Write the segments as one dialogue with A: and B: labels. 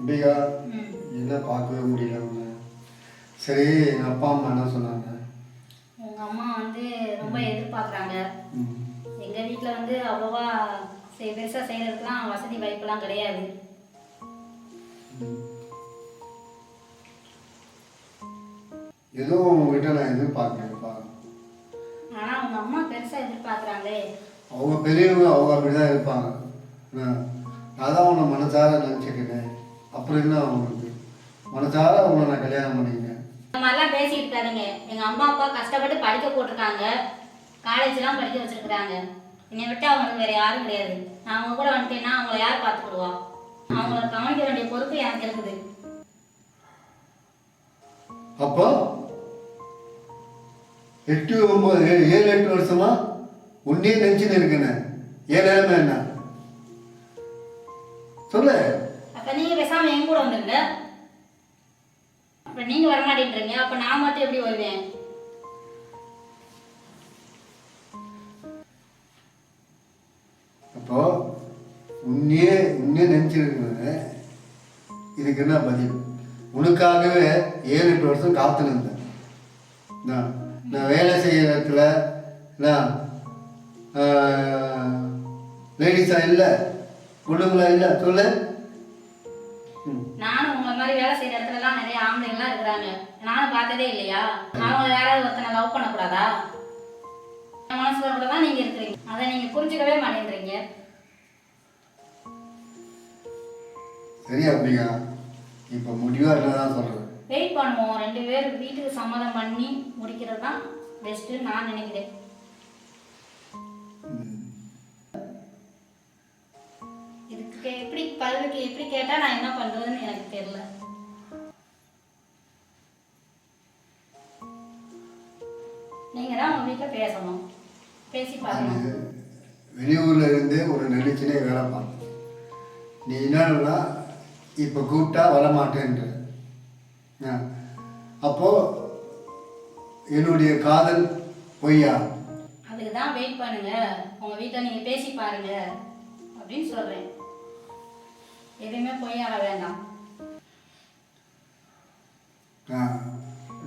A: அம்பிகா என்ன பார்க்கவே முடியல அவங்க. சரி, எங்கள் அப்பா அம்மா என்ன சொன்னாங்க?
B: உங்கள் அம்மா வந்து ரொம்ப எதிர்பார்க்குறாங்க. எங்கள் வீட்டில் வந்து அவ்வளோவா பெருசாக செய்கிறதுக்குலாம் வசதி வாய்ப்புலாம் கிடையாது.
A: ஏதோ உங்ககிட்ட நான் எதிர்பார்க்குறேன்ப்பா.
B: ஆனால் உங்கள் அம்மா பெருசாக எதிர்பார்க்குறாங்களே.
A: அவங்க பெரியவங்க, அவங்க அப்படி தான் இருப்பாங்க. நான் தான் உன்னை மனசார நினச்சிக்கிட்டேன். அப்புறம் என்ன அவங்களுக்கு மனசார உன்னை நான் கல்யாணம் பண்ணிக்கிட்டேன்.
B: இந்த மாதிரிலாம் பேசிட்டு இருக்காதீங்க. எங்கள் அம்மா அப்பா கஷ்டப்பட்டு படிக்க போட்டிருக்காங்க, காலேஜ்லாம் படிக்க வச்சுருக்குறாங்க. என்னை விட்டு அவங்களுக்கு வேறு யாரும் கிடையாது. நான் அவங்க கூட வந்துட்டேன்னா அவங்கள யார் பார்த்துக்கிடுவா? அவங்கள கவனிக்க வேண்டிய பொறுப்பு எனக்கு இருக்குது.
A: அப்போ 8 9 7 8 வருஷமா உன்னே நினச்சின்னு இருக்கேன். ஏன் நிலைமை என்ன சொல்லு.
B: அப்போ நீங்கள் பேசாமல் என் கூட வந்துருங்க. அப்போ நீங்கள் வரமாட்டேன்றீங்க, அப்போ நான் மட்டும் எப்படி வருவேன்?
A: அப்போ உன்னே நினச்சிருக்கேன். இதுக்கு என்ன பதில்? உனக்காகவே 7 8 வருஷம் காத்து நின்றேன். நான் வேலை செய்கிற இடத்துல லேடிஸா இல்லை, பொண்ணுங்களா இல்லை சொல்லு.
B: நானும் உங்களை மாதிரி வேலை செய்கிற இடத்துலலாம் நிறைய ஆம்பளைங்களாம் இருக்கிறாங்க. நானும் பார்த்ததே இல்லையா? அவங்கள யாராவது ஒருத்தனை லவ் பண்ணக்கூடாதா? என் மனசுல கூட தான் நீங்கள் இருக்கிறீங்க. அதை நீங்கள் புரிஞ்சுக்கவே மாட்டேன்றீங்க.
A: சரி அப்படியா, இப்போ முடிவாக என்னதான் சொல்கிறேன்.
B: வெயிட் பண்ணுவோம். 2 பேர் வீட்டுக்கு சம்மதம் பண்ணி முடிக்கிறது தான் பெஸ்ட்டுன்னு நான் நினைக்கிறேன். இதுக்கு எப்படி பதிலுக்கு எப்படி கேட்டால் நான் என்ன பண்ணுறதுன்னு எனக்கு தெரியல. நீங்கள் தான் உங்கள் வீட்டில் பேசணும், பேசி பாருங்க.
A: வெளியூரில் இருந்து ஒரு நினைச்சினே வேலை பார்த்தேன். நீ என்னன்னா இப்போ கூப்பிட்டா வரமாட்டேன்ற. அப்போது என்னுடைய காதல் பொய்யா?
B: அதுக்கு தான் வெயிட் பண்ணுங்க. உங்கள் வீட்டில் நீங்கள் பேசி பாருங்க அப்படின்னு சொல்கிறேன். எதுவுமே பொய்யாக வேண்டாம்.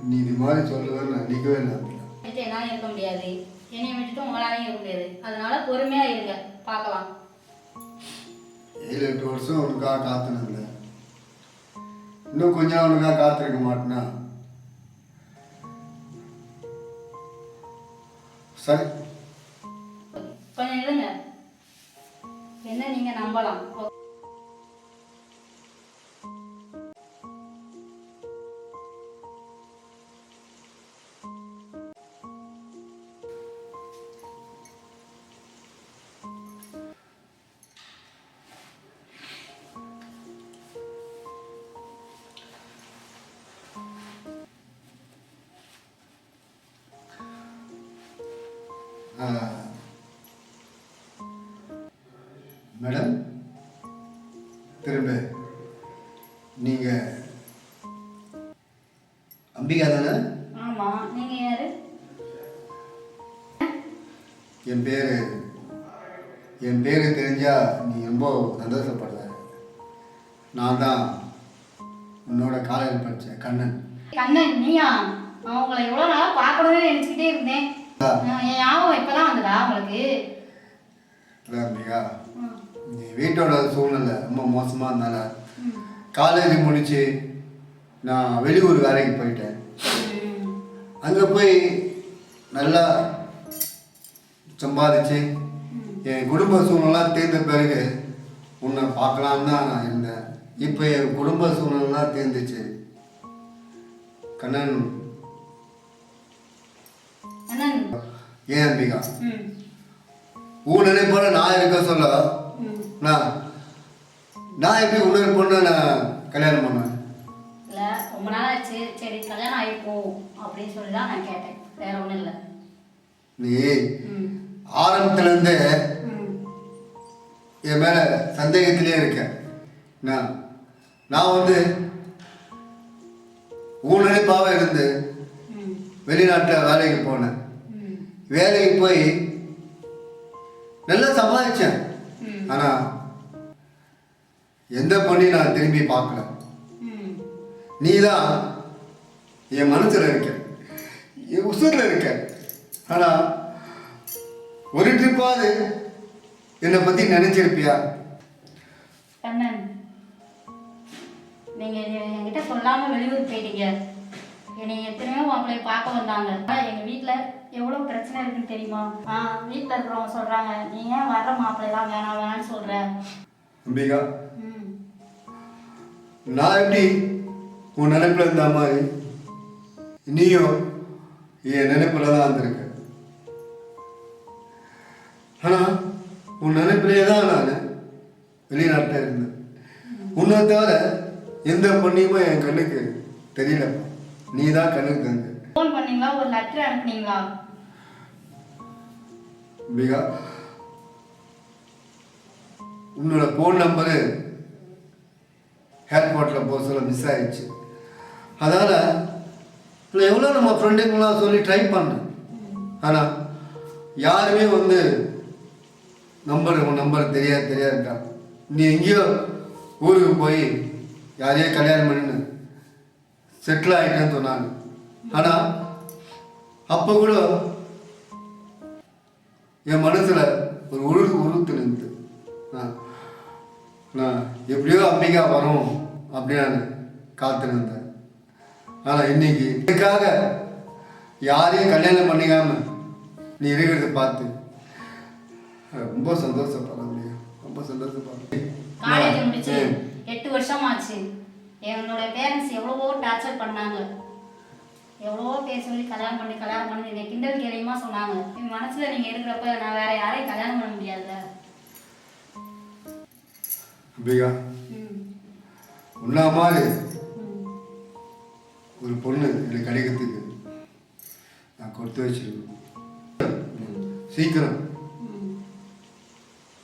A: நீ இது மாதிரி சொல்லுவேன்னு நினைக்கவே இல்லை.
B: விட்டு என்னால் இருக்க முடியாது, என்னையை விட்டுட்டு உங்களாலையும் இருக்க முடியாது. அதனால பொறுமையாக இருங்க, பார்க்கலாம்.
A: 7 8 வருஷம் உனக்காக காத்துனதில்லை, இன்னும் கொஞ்சம் அவனுக்காக காத்திருக்க மாட்டேனா? சரி,
B: கொஞ்சம் இருங்க. என்ன நீங்கள் நம்பலாம்.
A: மேடம், திரும்ப நீங்கள் அம்பிகா தானே?
B: ஆமாம், நீங்கள் யார்?
A: என் பேர் தெரிஞ்சால் நீ ரொம்ப சந்தோஷப்படுற. நான் தான் உன்னோட காலையில் படித்தேன் கண்ணன்.
B: கண்ணன் நீயா? நான் உங்களை எவ்வளோ நாளாக பார்க்கணும்னு நினச்சிக்கிட்டே இருந்தேன். என் ஞாபகம் இப்போ தான் வந்துடா உங்களுக்கு?
A: அம்பிகா, நீ வீட்டோட சூழ்நிலை ரொம்ப மோசமாக இருந்தால காலேஜ் முடித்து நான் வெளியூர் வேலைக்கு போயிட்டேன். அங்கே போய் நல்லா சம்பாதிச்சு என் குடும்ப சூழ்நிலை தீர்ந்த பிறகு உன்னை பார்க்கலான்னு தான் நான் இருந்தேன். இப்போ என் குடும்ப சூழ்நிலாம் தீர்ந்துச்சு. கண்ணன், ஏன் அம்பிகா உன் நினைப்போல நான் இருக்க சொல்ல நான் எப்படி உணர்வு பொண்ணு நான் கல்யாணம் பண்ணுவேன்?
B: இல்லை, ரொம்ப நாள் ஆச்சு. சரி கல்யாணம் ஆகிருக்கும் அப்படின்னு சொல்லி தான் நான் கேட்டேன், வேற ஒன்றும் இல்லை.
A: நீ ஆரம்பத்துலேருந்து என் மேலே சந்தேகத்திலே இருக்கேன். நான் வந்து உன் நினைப்பாக இருந்து வெளிநாட்டில் வேலைக்கு போனேன். வேலைக்கு போய் நல்லா சம்பாதிச்சேன். ஆனால் எந்த பொண்ணையும் நான் திரும்பி பார்க்கல.
B: ம்.
A: நீ தான் என் மனசில் இருக்க, என் உசுரில் இருக்க. ஆனால் ஒரு ட்ரிப்பாவது என்னை பற்றி நினச்சிருப்பியா?
B: கண்ணன், நீங்கள் என்கிட்ட சொல்லாமல் வெளியூர் போயிட்டீங்க. என்னை எத்தனையோ மாப்பிள்ளைய பார்க்க வந்தாங்க. ஆனால் எங்கள் வீட்டில் எவ்வளோ பிரச்சனை இருக்குன்னு தெரியுமா? வீட்டில் இருக்கிறவங்க சொல்கிறாங்க, நீ ஏன் வர்ற மாப்பிள்ளைலாம் வேணாம் வேணான்னு சொல்கிற.
A: அம்பிகா, நான் எப்படி உன் நினைப்பில் இருந்த மாதிரி நீயும் என் நினைப்பில் தான் இருந்திருக்க. ஆனால் உன் நினைப்பிலே தான் நான் வெளிநாட்டில் இருந்தேன். உன்னை தவிர எந்த பொண்ணையுமே என் கண்ணுக்கு தெரியலப்பா. நீ தான் கண்ணுக்கு தந்து.
B: ஃபோன் பண்ணீங்களா, ஒரு லெட்டர் அனுப்புனீங்களா?
A: அம்பிகா, உன்னோட ஃபோன் நம்பரு ஏர்போர்ட்டில் போக சொல்ல மிஸ் ஆயிடுச்சு. அதனால் எவ்வளோ நம்ம ஃப்ரெண்டுங்களாம் சொல்லி ட்ரை பண்ணேன். ஆனால் யாருமே வந்து உன் நம்பர் தெரியாதுக்கா. நீ எங்கேயோ ஊருக்கு போய் யாரையோ கல்யாணம் பண்ணின்னு செட்டில் ஆகிட்டேன்னு சொன்னாங்க. ஆனால் அப்போ கூட என் மனசில் ஒரு உறுத்து நின்று நான் எப்படியோ அம்பிகா வரும் அப்படின்னு காத்து நின்றேன். ஆனால் இன்னைக்கு இதுக்காக யாரையும் கல்யாணம் பண்ணிக்காம நீ இருக்கிறத பார்த்து ரொம்ப சந்தோஷப்படுறேன். ரொம்ப சந்தோஷப்படுறேன்.
B: காலேஜ் முடிச்சு 8 வருஷம் ஆச்சு. என்னோட பேரண்ட்ஸ் எவ்வளவோ டார்ச்சர் பண்ணாங்க. எவ்வளவோ பேர் சொல்லி கல்யாணம் பண்ணி என்னை கிண்டல் கேலியுமா சொன்னாங்க. என் மனசுல நீங்க இருக்கிறப்ப நான் வேற யாரையும் கல்யாணம் பண்ண முடியாதுல்ல.
A: அம்பிகா, உன்னா மாதிரி ஒரு பொண்ணு எனக்கு கிடைக்கிறதுக்கு நான் கொடுத்து வச்சிருக்கேன். சீக்கிரம்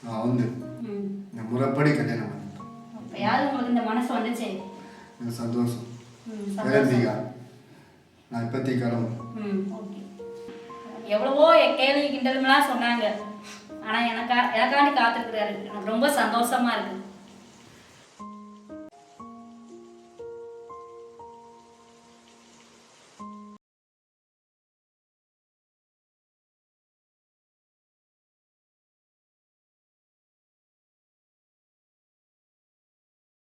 A: நான் வந்து இந்த முறைப்படி கல்யாணம் பண்ணிட்டேன்.
B: யாரு உங்களுக்கு இந்த மனசு வந்துச்சு?
A: எனக்கு சந்தோஷம். அம்பிகா, நான் இப்போத்தி கிளம்புறேன்.
B: எவ்வளவோ கேள்வி கிண்டலுமெல்லாம் சொன்னாங்க. ஆனால் எனக்காண்டி காத்திருக்கிறாரு. எனக்கு ரொம்ப சந்தோஷமா இருக்கு.